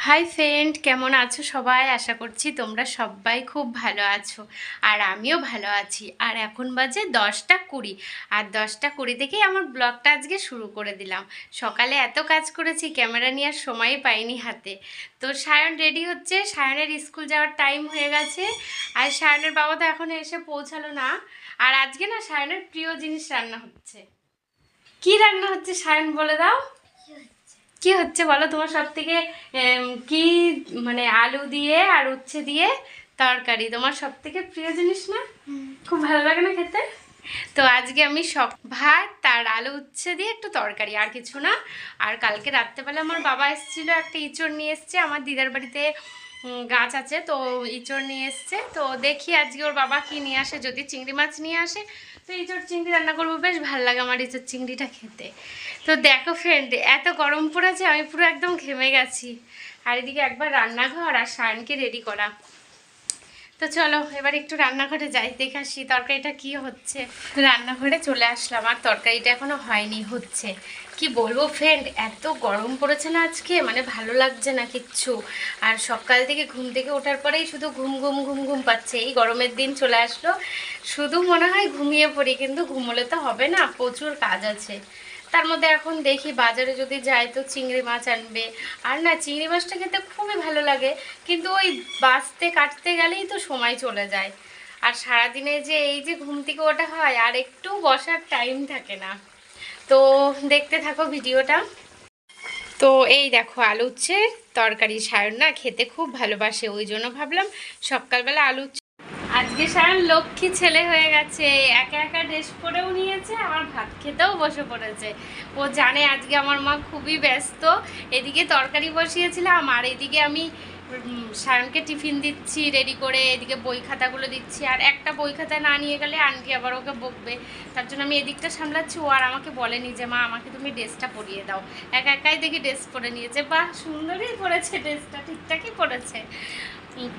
Hi friend, কেমন আছো সবাই? আশা করছি তোমরা সবাই খুব ভালো আছো আর আমিও ভালো আছি। আর এখন বাজে 10টা 20 আর 10টা 20 থেকেই আমার ব্লগটা আজকে শুরু করে দিলাম। সকালে এত কাজ করেছি, ক্যামেরা নেওয়ার সময় পাইনি হাতে। তো সায়ন রেডি হচ্ছে, সায়নের স্কুল যাওয়ার টাইম হয়ে গেছে। আর সায়নের বাবা তো এখন এসে পৌঁছালো না। আর আজকে না সায়নের প্রিয় জিনিস রান্না হচ্ছে। কি রান্না হচ্ছে সায়ন বলে দাও। কি হচ্ছে বলো? তোমার সব থেকে কি মানে আলু দিয়ে আর উচ্ছে দিয়ে তরকারি তোমার সব থেকে প্রিয় জিনিস না? খুব ভালো লাগে না খেতে? তো আজকে আমি সব ভাত আর আলু উচ্ছে দিয়ে একটু তরকারি, আর কিছু না। আর কালকে রাত্রেবেলা আমার বাবা এসেছিলো, একটা ইঁচড় নিয়ে এসছে। আমার দিদার বাড়িতে গাছ আছে, তো ইঁচড় নিয়ে এসছে। তো দেখি আজকে ওর বাবা কি নিয়ে আসে। যদি চিংড়ি মাছ নিয়ে আসে তো ইঁচড় চিংড়ি রান্না করবো। বেশ ভালো লাগে আমার ইঁচড় চিংড়িটা খেতে। তো দেখো ফ্রেন্ড, এত গরম পড়েছে, আমি পুরো একদম ঘেমে গেছি। আর এদিকে একবার রান্নাঘর আর সায়নকে রেডি করা। তো চলো এবার একটু রান্নাঘরে যাই, দেখে আসি তরকারিটা কি হচ্ছে। রান্নাঘরে চলে আসলাম, আর তরকারিটা এখনো হয়নি, হচ্ছে। কি বলবো ফ্রেন্ড, এত গরম পড়েছে না আজকে, মানে ভালো লাগছে না কিচ্ছু। আর সকাল থেকে ঘুম থেকে ওঠার পরেই শুধু ঘুম ঘুম ঘুম ঘুম পাচ্ছে। এই গরমের দিন চলে আসলো, শুধু মনে হয় ঘুমিয়ে পড়ি, কিন্তু ঘুমোলে তো হবে না, প্রচুর কাজ আছে। তার মধ্যে এখন দেখি বাজারে যদি যাই তো চিংড়ি মাছ আনবে। আর না, চিংড়ি মাছটা খেতে খুবই ভালো লাগে, কিন্তু ওই বাছতে কাটতে গেলেই তো সময় চলে যায়। আর সারাদিনে যে এই যে ঘুম থেকে ওঠা হয়, আর একটু বসার টাইম থাকে না। তো দেখতে থাকো ভিডিওটা। তো এই দেখো আলু উচ্ছে তরকারি। সায়ন না খেতে খুব ভালোবাসে, ওই জন্য ভাবলাম সকালবেলা আলু। আজকে সায়ন লক্ষ্মী ছেলে হয়ে গেছে, একা একা ড্রেস পরেও নিয়েছে, আমার ভাত খেতেও বসে পড়েছে। ও জানে আজকে আমার মা খুবই ব্যস্ত। এদিকে তরকারি বসিয়েছিলাম, আর এদিকে আমি সায়নকে টিফিন দিচ্ছি রেডি করে, এদিকে বই খাতাগুলো দিচ্ছি। আর একটা বই খাতা না নিয়ে গেলে আনকি আবার ওকে বকবে, তার জন্য আমি এদিকটা সামলাচ্ছি। ও আর আমাকে বলেনি যে মা আমাকে তুমি ড্রেসটা পরিয়ে দাও, একা একাই দেখি ড্রেস পরে নিয়েছে। বাহ, সুন্দরই পরেছে ড্রেসটা, ঠিকঠাকই পরেছে।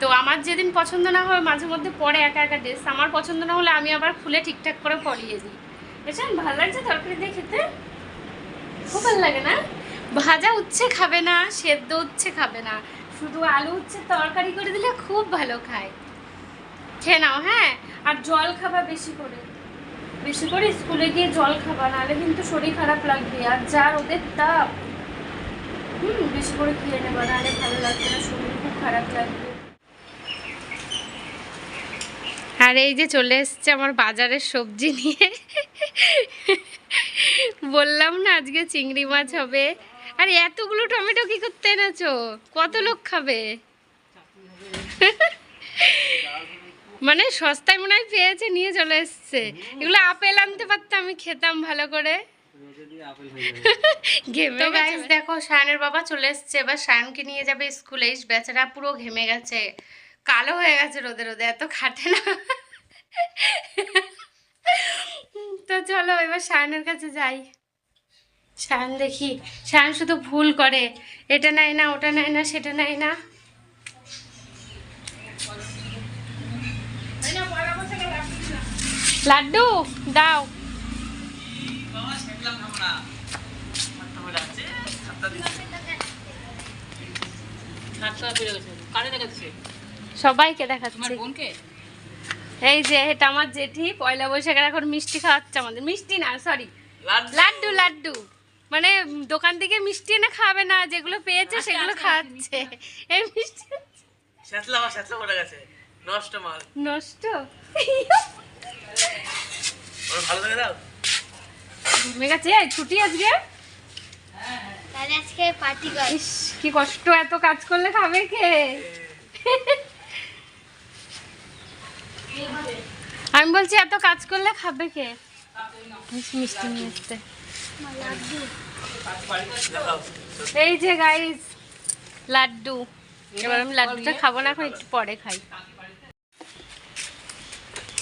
তো আমার যেদিন পছন্দ না হয় মাঝে মধ্যে পরে একা একা ড্রেস, আমার পছন্দ না হলে আমি আবার খুলে ঠিকঠাক করে পরিয়ে দিই। ভীষণ ভালো লাগছে তরকারি দিয়ে খেতে, খুব ভালো লাগে না? ভাজা উচ্ছে খাবে না, সেদ্ধ উচ্ছে খাবে না, শুধু আলু উচ্ছে তরকারি করে দিলে খুব ভালো খায়। খেয়ে নাও হ্যাঁ। আর জল খাবা বেশি করে, বেশি করে স্কুলে গিয়ে জল খাবা, নাহলে কিন্তু শরীর খারাপ লাগবে। আর যার ওদের তাপ, বেশি করে খেয়ে নেবা, নাহলে ভালো লাগবে না, শরীর খুব খারাপ লাগবে। আর এই যে চলে এসছে আমার বাজারের সবজি নিয়ে। বললাম না আজকে চিংড়ি মাছ হবে। আর এতগুলো টমেটো কি করতে এনেছো? কত লোক খাবে? মানে সস্তায় মনে হয় পেয়েছে, নিয়ে চলে এসছে। এগুলো আপেল আনতে পারতাম, আমি খেতাম ভালো করে। ঘেমে গাইস দেখো, সায়নের বাবা চলে এসছে, এবার সায়নকে নিয়ে যাবে স্কুলে। বেচারা পুরো ঘেমে গেছে, কালো হয়ে গেছে রোদে রোদে, এত খাটে না। তো চলো এবার সায়নের কাছে যাই। সায়ন দেখি, সায়ন শুধু ভুল করে, এটা নেয় না, ওটা নেয় না, সেটা নেয় না। লাড্ডু দাও। সবাইকে দেখাচ্ছি। এই যে এটা আমার জেঠি, পয়লা বৈশাখের এখন মিষ্টি খাওয়াচ্ছে আমাদের। মিষ্টি না, সরি, লাড্ডু। লাড্ডু মানে দোকান থেকে মিষ্টি এনে খাবে না, যেগুলো পেয়েছে সেগুলো খাওয়াচ্ছে। এই মিষ্টি নষ্ট মাল, নষ্ট। ভালো লাগে দাও। ঘুমে গেছে, ছুটি আজকে। আজকে পার্টি কর। ইস কি কষ্ট, এত কাজ করলে খাবে কে? আমি বলছি এত কাজ করলে খাবে কে? মিষ্টি নিয়ে আসতে। এই যে গাইস লাড্ডু। এবার আমি লাড্ডুটা খাবো না, এখন একটু পরে খাই।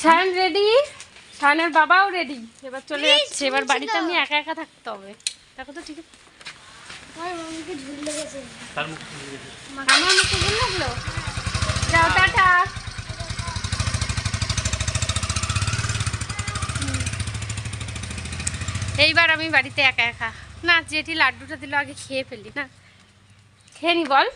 সায়ন রেডি, সায়নের বাবাও রেডি, এবার চলে যাচ্ছে। এবার বাড়িতে আমি একা একা থাকতে হবে, দেখো তো ঠিক আছে। আমার মুখে ঝুল লাগলো। যাও টাটা। এইবার আমি বাড়িতে একা একা। না, জেঠি লাড্ডুটা দিল, আগে খেয়ে ফেলি না। খেয়ে নি বল।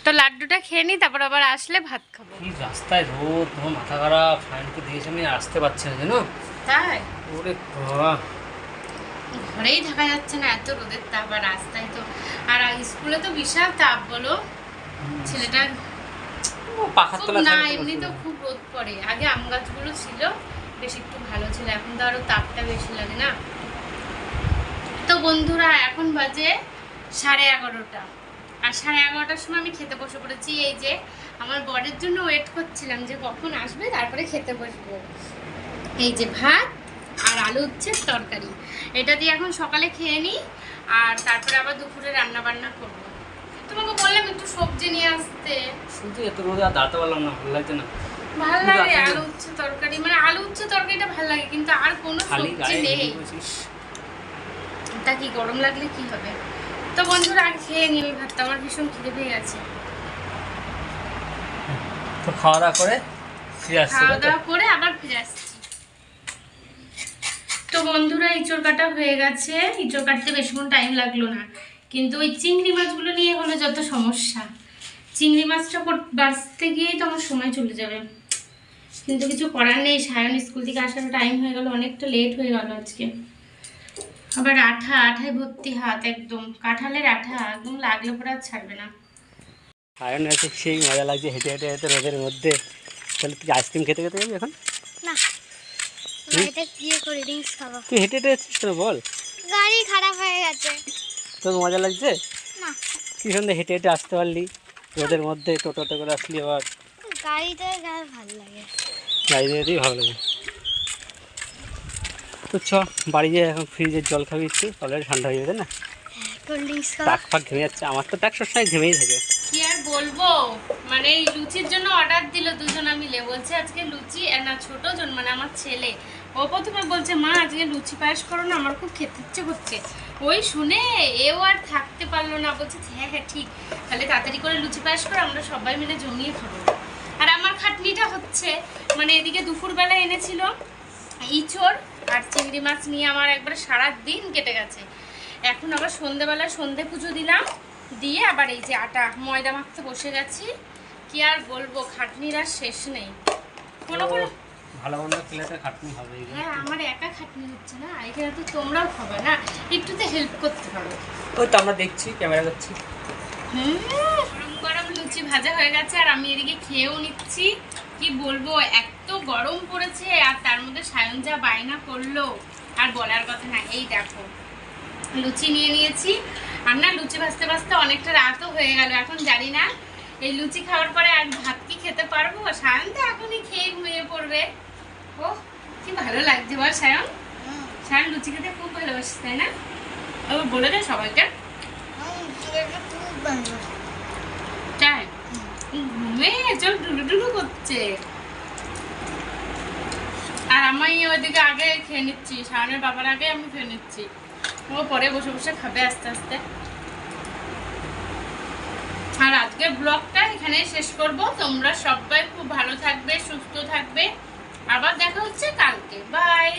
তো লাড্ডুটা খেয়ে নি, তারপর আবার আসলে ভাত খাবো। কি রাস্তায় রোদ, তোমার মাথা খারাপ, ফ্যানকে দিয়েছে আমি আসতে পারছি না জানো। তাই ওরে বাবা, ঘরেই থাকা যাচ্ছে না, এত রোদের তাপ। আর রাস্তায় তো, আর স্কুলে তো বিশাল তাপ বলো। ছেলেটার পাখার খুব তলা না, থাকলে এমনি তো অসুবিধা নেই। খুব রোদ পড়ে। আগে আম গাছগুলো ছিল বেশ একটু ভালো ছিল, এখন তো আরো তাপটা বেশি লাগে না। তো বন্ধুরা এখন বাজে 11:30, আর 11:30টার সময় আমি খেতে বসে পড়েছি। এই যে আমার বরের জন্য ওয়েট করছিলাম যে কখন আসবে, তারপরে খেতে বসবো। এই যে ভাত আর আলু উচ্ছের তরকারি, এটা দিয়ে এখন সকালে খেয়ে নিই, আর তারপরে আবার দুপুরে রান্না বান্না করবো। তোমাকে বললাম একটু সবজি নিয়ে আসতে। শুধু এত রোদে আর দাঁড়াতে পারলাম না, ভালো লাগছে না। ভালো লাগে আলু উচ্ছে তরকারি, মানে আলু উচ্ছে তরকারিটা ভালো লাগে, কিন্তু আর কোনো খালি সবজি গায়ে নেই। লেগে বসিস। তা কি গরম লাগলে কি হবে। তো বন্ধুরা আগে খেয়ে নিই ওই ভাতটা, আমার ভীষণ খিদে পেয়ে গেছে। তো খাওয়া দাওয়া করে ফিরে আসছে, খাওয়া তাই তো? দাওয়া করে আবার ফিরে আসছি। তো বন্ধুরা ইঁচড় কাটা হয়ে গেছে, ইঁচড় কাটতে বেশিক্ষণ টাইম লাগলো না, কিন্তু ওই চিংড়ি মাছগুলো নিয়ে হলো যত সমস্যা। চিংড়ি মাছটা বাঁচতে গিয়েই তো আমার সময় চলে যাবে, কিন্তু কিছু করার নেই। সায়ন স্কুল থেকে আসার টাইম হয়ে গেল, অনেকটা লেট হয়ে গেল আজকে। আবার আঠায় ভর্তি হাত, একদম কাঁঠালের আঠা, একদম লাগলে পরে আর ছাড়বে না। সায়ন আছে, সেই মজা লাগছে হেঁটে হেঁটে হেঁটে রোদের মধ্যে। তাহলে তুই আইসক্রিম খেতে খেতে যাবি এখন? না, এটা গিয়ে কোল্ড ড্রিঙ্কস খাবো। তুই হেঁটে হেঁটে যাচ্ছিস তো, বল। গাড়ি খারাপ হয়ে গেছে। তোর মজা লাগছে? না, কি সুন্দর হেঁটে হেঁটে আসতে পারলি রোদের মধ্যে, টোটোতে করে আসলি। আবার গাড়িতে গেলে ভালো লাগে। গাড়ি যেতেই ভালো লাগে। তো চ বাড়ি যেয়ে এখন ফ্রিজের জল খাবি একটু, অলরেডি ঠান্ডা হয়ে যাবে না? কোল্ড ড্রিঙ্কস খাবো। টাক ফাক ঘেমে যাচ্ছে, আমার তো টাক সবসময় ঘেমেই থাকে। কি আর বলবো, মানে এই লুচির জন্য অর্ডার দিল দুজনা মিলে, বলছে আজকে লুচি না ছোট জন মানে আমার ছেলে, ও প্রথমে বলছে মা আজকে লুচি পায়েস করো না, আমার খুব খেতে ইচ্ছে করছে। ওই শুনে এও আর থাকতে পারলো না, বলছে হ্যাঁ হ্যাঁ ঠিক, তাহলে তাড়াতাড়ি করে লুচি পায়েস করো, আমরা সবাই মিলে জমিয়ে খাবো। আর আমার খাটনিটা হচ্ছে, মানে এদিকে দুপুরবেলা এনেছিল ইঁচড় আর চিংড়ি মাছ নিয়ে আমার একবারে সারা দিন কেটে গেছে। এখন আবার সন্ধেবেলা সন্ধে পুজো দিলাম, দিয়ে আবার এই যে আটা ময়দা মাখতে বসে গেছি। কি আর বলবো, খাটনির আর শেষ নেই। কোনো কোনো ভালো মন্দ খেলে তো খাটনি হবে। হ্যাঁ, আমার একা খাটনি হচ্ছে না, এখানে তো তোমরাও খাবে না, একটু তো হেল্প করতে হবে। ওই তো আমরা দেখছি, ক্যামেরা করছি। গরম গরম লুচি ভাজা হয়ে গেছে, আর আমি এদিকে খেয়েও নিচ্ছি। কি বলবো, এত গরম পড়েছে, আর তার মধ্যে সায়ন যা বায়না করলো আর বলার কথা না। এই দেখো লুচি নিয়ে নিয়েছি, আর না লুচি ভাজতে ভাজতে অনেকটা রাতও হয়ে গেল। এখন জানি না এই লুচি খাওয়ার পরে আর ভাত কি খেতে পারবো। সায়ন তো এখনই খেয়ে ঘুমিয়ে পড়বে। ও কি ভালো লাগছে বল সায়ন, সায়ন লুচি খেতে খুব ভালোবাসিস তাই না? ও বলে দে সবাইকে। খুব ভালো। তাই ঘুমে চোখ ডুডু ডুডু করছে, আর আমি ওইদিকে আগে খেয়ে নিচ্ছি, সায়নের বাবার আগে আমি খেয়ে নিচ্ছি, ও পরে বসে বসে খাবে আস্তে আস্তে। আর আজকের ব্লগটা এখানে শেষ করব। তোমরা সবাই খুব ভালো থাকবে, সুস্থ থাকবে, আবার দেখা হচ্ছে কালকে। বাই।